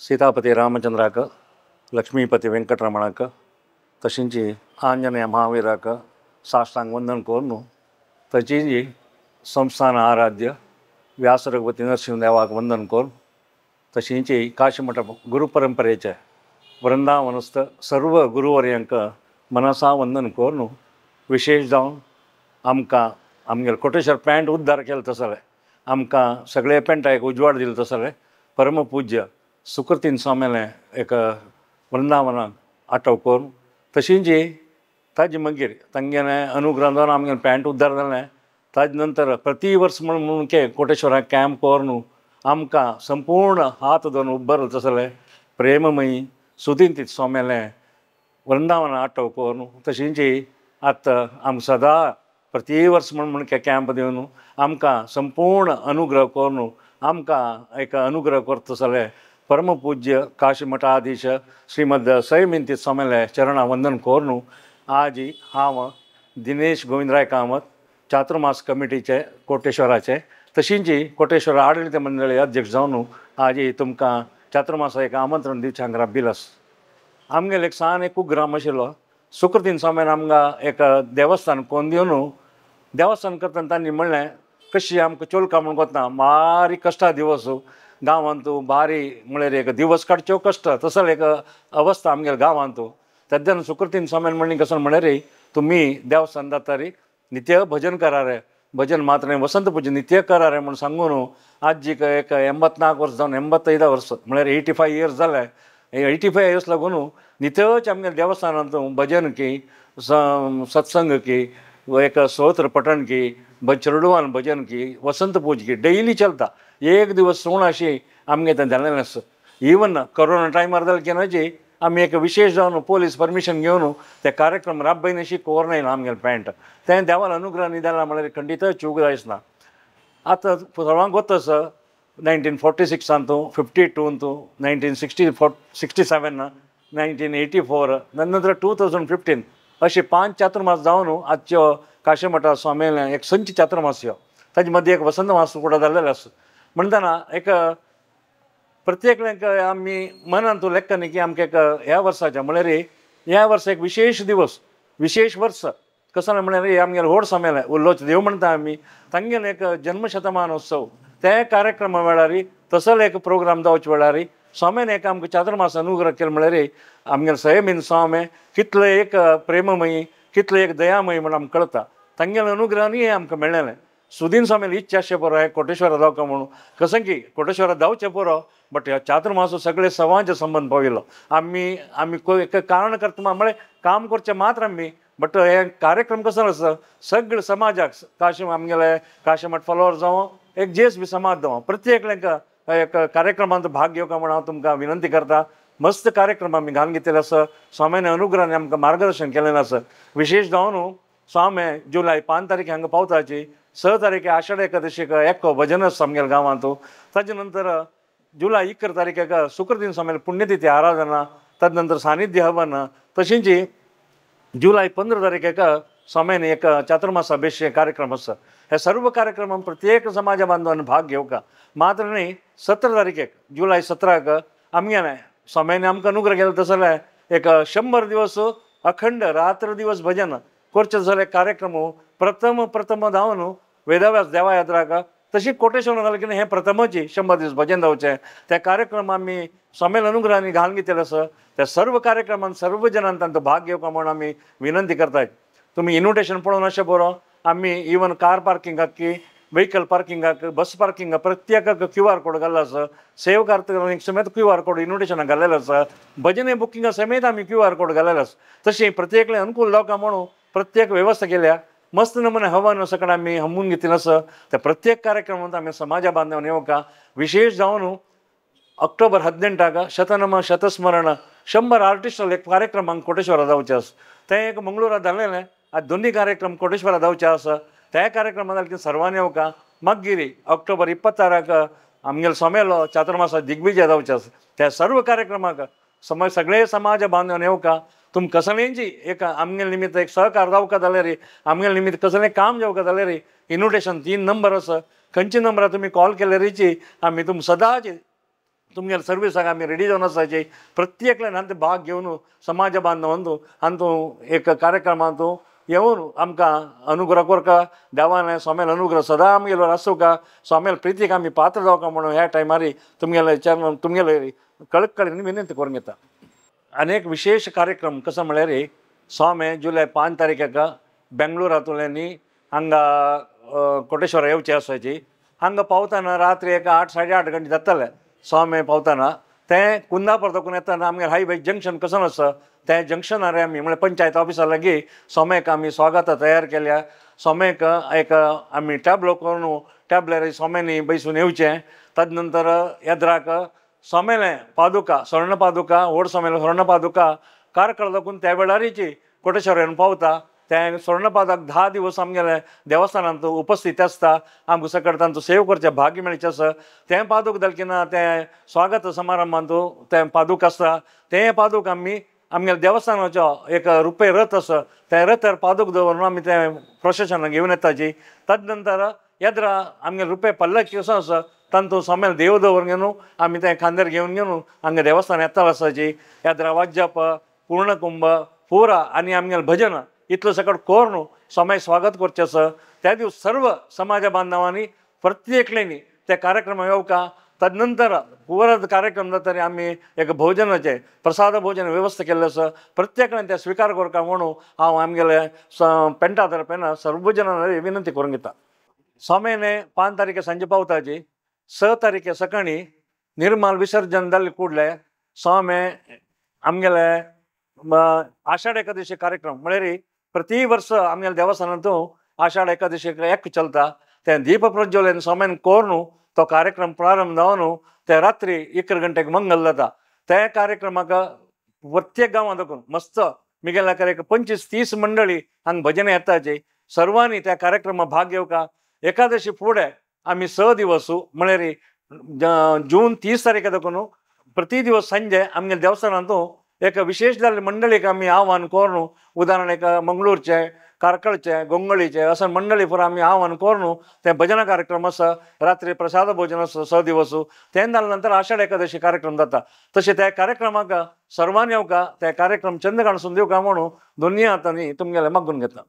सीतापति रामचंद्राक लक्ष्मीपति वेंकटरमणाक तशींची आंजनेय महावीराक साष्टांग वंदन करून तशींची संस्थान आराध्य व्यास रघुपती नरसिंहदेवाक वंदन करून तशींची काशीमठ गुरुपरंपरेचे वृंदावनस्थ सर्व गुरुवर्यांक मनसा वंदन करून विशेष जावन आमकां आमगेले कोटेश्वर पॅण्ट उद्धार केलो तसले आमकां सगळे पॅण्टाक उजवाड दिलो तसले परमपूज्य सुकृतीन स्वामेलें एक वृंदावनाक आटोव करून तशींची ताजे मागीर तांगेलें अनुग्रह जावन आमगेलें पॅण्ट उद्धार जालें ताजे नंतर प्रति वर्स म्हणून कोटेश्वराक कॅम्प करून आमकां संपूर्ण हात धरून उब्बरलो तसले प्रेममयी सुदींतीत स्वामेलें वृंदावना आटोव करून तशींची आतां आमकां सदां प्रति वर्स म्हणून कॅम्प दिवन आमकां संपूर्ण अनुग्रह करून आमकां एक अनुग्रह करता तसले परमपूज्य काशी मठाधीश श्रीमद सैमिंतीत स्वामेलें चरणां वंदन करून आज हांव दिनेश गोविंदराय कामत चातुर्मास कमिटीचे कोटेश्वराचे तशींची कोटेश्वर आडळित मंडळी अध्यक्ष जावन आज तुमकां चातुर्मासा एक आमंत्रण दिवच्यांक राबिलास आमगेले एक सान एक कुग्राम आशिल्लो सुकृतीन स्वामीन आमकां एक देवस्थान कोन्न दिवन देवस्थान करतना तांणी म्हणलें कशी आमकां चोलका म्हूण कोतना बारी कश्टा दिवस गांवांत बारी म्हळ्यार एक दिवस काडच्यो कश्ट तसले एक अवस्था आमगेल्या गांवांत तेद्यान सुकृतीन स्वामीन म्हणली कसं म्हळ्यार तुमी देवस्थान जाता रे नित्य भजन करा रे भजन मात्र वसंत पूजा नित्य करा रे म्हूण सांगून आजीक एक 84 वर्स जावन 85 वर्स म्हळ्यार 85 इयर्स जाले 85 इयर्स लागून नित्यच आमगेल्या देवस्थानांत भजन की सत्संग की एक स्तोत्र पठण की चरडुवान भजन की वसंत पूज की डेली चलता एक दिवस सोण अशी आमगे तें जालें आसा इवन कोरोना टायमार जालें केन्नाची आमी एक विशेष जावन पोलीस परमिशन घेवन ते कार्यक्रम राबयन अशी कोर नायला आमगेलें पॅण्ट तें देवान अनुग्रह न्ही जालां म्हळ्यार खंडीत चूक जायसना आतां सर्वांक गोत आसा 1946 52 1967 1984 नंतर 2015 अशे 5 चातुर्मास जावन आजच्यो काशी मठा स्वामेलें एक संच चातुर्मास ह्यो ताजे मदीं एक वसंत मास सुद्दां जाल्लेलो आसा म्हणटना एक प्रत्येक आमी मनांत लेख न्ही की आमकां एक ह्या वर्साच्या म्हळ्यार ह्या वर्सा एक विशेष दिवस विशेष वर्स कसो म्हळ्यार आमगेलें व्हड स्वामेलें उल्लोच देव म्हणटा आमी तांगेलें एक जन्मशतमानोत्सव त्या कार्यक्रमा वेळार तसले एक प्रोग्राम जावचे वेळार स्वामीन एक आमकां चातुर्मास अनुग्रह केलो म्हळ्यार आमगेले सयमीन स्वामी कितले एक प्रेममयी कितले एक दयामयी म्हण आमकां कळटा तांगेले अनुग्रहांनी आमकां मेळ्ळेलें सुदीन स्वामील इच्छा आसचे पुरो हे कोटेश्वरा जावका म्हणून कसं की कोटेश्वरा जावचें पुरो बट ह्या चातुर्मास सगळे समाज संबंध पाविल्लो आमी एक कारण करता म्हळ्यार काम करचें मात्र आमी बट हे कार्यक्रम कसो आसा सगळे समाजाक काशी आमगेले काशी मठ फॉलोवर जावं एक JSB समाज जावं प्रत्येक एक कार्यक्रमांत भाग घेवका म्हणून हांव तुमकां विनंती करता मस्त कार्यक्रम आमी घालून घेतलेले आसा स्वामीन अनुग्रहान आमकां मार्गदर्शन केलेलें आसा विशेष जावन स्वामी जुलय 5 तारीख हांगा पावताची 6 तारीख आषाढ एकादशीक एकको भजन आसा आमगेल्या गांवांत ताजे नंतर जुलय 21 तारीख सुकृतीन स्वामी पुण्यतिथी आराधना ताजे नंतर सानिध्य हवन तशींची जुलय 15 तारीख स्वामीन एक चातुर्मास अभिषेक कार्यक्रम आसा हे सर्व कार्यक्रम प्रत्येक समाज बांधवान भाग घेवका मात्र न्ही 17 तारीखेक जुलय 17 आमगेलें स्वामीन आमकां अनुग्रह केलो तसले एक 100 दिवस अखंड रात्र दिवस भजन करचे जाल्यार कार्यक्रम प्रथम जावन वेदव्यास देवा यात्राक तशी कोटेश्वर जालें की हे प्रथमची 100 दीस भजन जावचें ते कार्यक्रम आमी स्वामीन अनुग्रहांनी घालून घेतलेले आसा त्या सर्व कार्यक्रमांत सर्व जनांनी तांचो भाग घेवका म्हणून आमी विनंती करतात तुमी इन्विटेशन पळोवन अशें बरो आमी इवन कार पार्किंगाक की व्हेकल पार्किंगाक बस पार्किंगाक प्रत्येकाक QR कोड घाल्लो आसा सेव करतकीर समेत QR कोड इन्विटेशनाक घाल्लेलो आसा भजने बुकिंगा समेत आमी QR कोड घाल्लेलो आसा तशें प्रत्येकले अनुकूल जावका म्हणून प्रत्येक वेवस्था केल्या मस्त नमुने हवन सकट आमी हमून घेतिल्लें आसा त्या प्रत्येक कार्यक्रमांत आमी समाजा बांधवान येवका विशेष जावन ऑक्टोबर 18 शतनम शतस्मरण 100 आर्टिस्टाल एक कार्यक्रम हांगा कोटेश्वरा जावचे आसा तें एक मंगळुरा जाल्लेलें आज दोन्ही कार्यक्रम कोटेश्वरा जावचे आसा त्या कार्यक्रमांत की सर्वांनी येवका मागीर ऑक्टोबर 26 आमगेलो सोमेलो चातुर्मासा दिग्विजय जावचे आसा त्या सर्व कार्यक्रमाक सगळे समाज बांधवान येवका तुम कसलेंची एक आमगेले निमित्त एक सहकार जावका जाल्यार आमगेले निमित्त कसलें काम जावका जाल्यार इन्विटेशन 3 नंबर आसा खंयची नंबरार तुमी कॉल केल्यारची आमी तुमकां सदांच तुमगेले सर्विसाक आमी रेडी जावन आसाचे प्रत्येकल्यान हांगा भाग घेवन समाज बांधवांतू हांतू एक कार्यक्रमांतू येवन आमकां अनुग्रह कोरका देवान सोमेल अनुग्रह सदां आमगेलो आसूं सोमेल प्रितीक आमी पात्र जावका म्हणून ह्या टायमार तुमगेले चरण तुमगेले कळकळीन विनंती करून घेता. आनी एक विशेष कार्यक्रम कसो म्हळ्यार सोमे जुलय 5 तारीखाक बेंगळुरांतल्यानी हांगा कोटेश्वरा येवचें आसाची. हांगा पावतना रात्री एक 8-8:30 गंटे जाताले सोमे पावतना. तें कुंदापर तकून येतना आमगे हायवे जंक्शन कसो आसा त्या जंक्शनार आमी म्हळ्यार पंचायत ऑफिसा लागीं सोमेक आमी स्वागता तयार केल्या. सोमेक एक आमी टॅबलो करून टॅबलेर सोमेनी बैसून येवचें. ताजे नंतर येद्राक सोमेलें पादुका स्वर्ण पादुका व्हड सोमेल स्वर्ण पादुका कारकळ लागून त्या वेळारीची कोटेश्वर येवन पावता. तें स्वर्ण पादक 10 दिवस आमगेले देवस्थानांत उपस्थित आसता. आमकां सकट तांचो सेव करचें भाग्य मेळचें आसा. तें पादूक जालें तें स्वागत समारंभांत तें पादूक आसता. तें पादूक आमी आमगेल्या देवस्थानाचो एक रुपये रथ आसा त्या रथार पादूक दवरून आमी तें प्रोसेशनाक घेवन येताची. ताजे नंतर येद्रा आमगे रुपये पल्लकी कसो आसा तांतूं सोमेल देव दवरून घेवन आमी तें खांद्यार घेवन घेवन हांगा देवस्थान येता आसाची. येद्रा वाजप पूर्ण कुंभ पुरा आनी आमगेलें भजन इतलो सकट करून सोमेक स्वागत करचें आसा. त्या दिवस सर्व समाज बांधवांनी प्रत्येकल्यानी ते कार्यक्रम येवका. ताजे नंतर पुरा कार्यक्रम जातरी आमी एक भोजनाचें प्रसाद भोजन वेवस्था केल्लें आसा. प्रत्येकान तें स्विकार करता म्हणून हांव आमगेले पेंटा तर्फेन सर्व जनांनी विनंती करून घेता. सोमेने 5 तारीख सांजे पावताची. 6 तारीख सकाळीं निर्माल विसर्जन जाल्ले कुडले सोमे आमगेले आषाढ एकादशी कार्यक्रम म्हळ्यार प्रति वर्स आमगेल्या देवस्थानांतू आषाढ एकादशीक एक चलता. तें दीप प्रज्वलन सोमेन करून तो कार्यक्रम प्रारंभ जावन ते रात्री 1 गंटेक मंगल जाता. त्या कार्यक्रमाक प्रत्येक गांवांत देखून मस्त मिगेल्या एक 25-30 मंडळी हांगा भजन येताची. सर्वांनी त्या कार्यक्रमाक भाग घेवका. एकादशी फुडें आमी 6 दिवस म्हळ्यार जून 30 तारीख देखून प्रति दिवस सांजे आमगेल्या देवस्थानांतू एक विशेष जाल्ले मंडळीक आमी आव्हान करून उदाहरण एक मंगळूरचे कारकळचे गोंगळीचे असं मंडळी पुरो आमी आव्हान करून ते भजना कार्यक्रम आसा. रात्री प्रसाद भोजन आसा 6 दिवस. तें जाले नंतर आषाढ एकादशी कार्यक्रम जाता. तशें त्या कार्यक्रमाक सर्वांनी येवका. ते कार्यक्रम चंद काणसून दिवका म्हणून दोनूय हातांनी तुमगेले मागून घेता.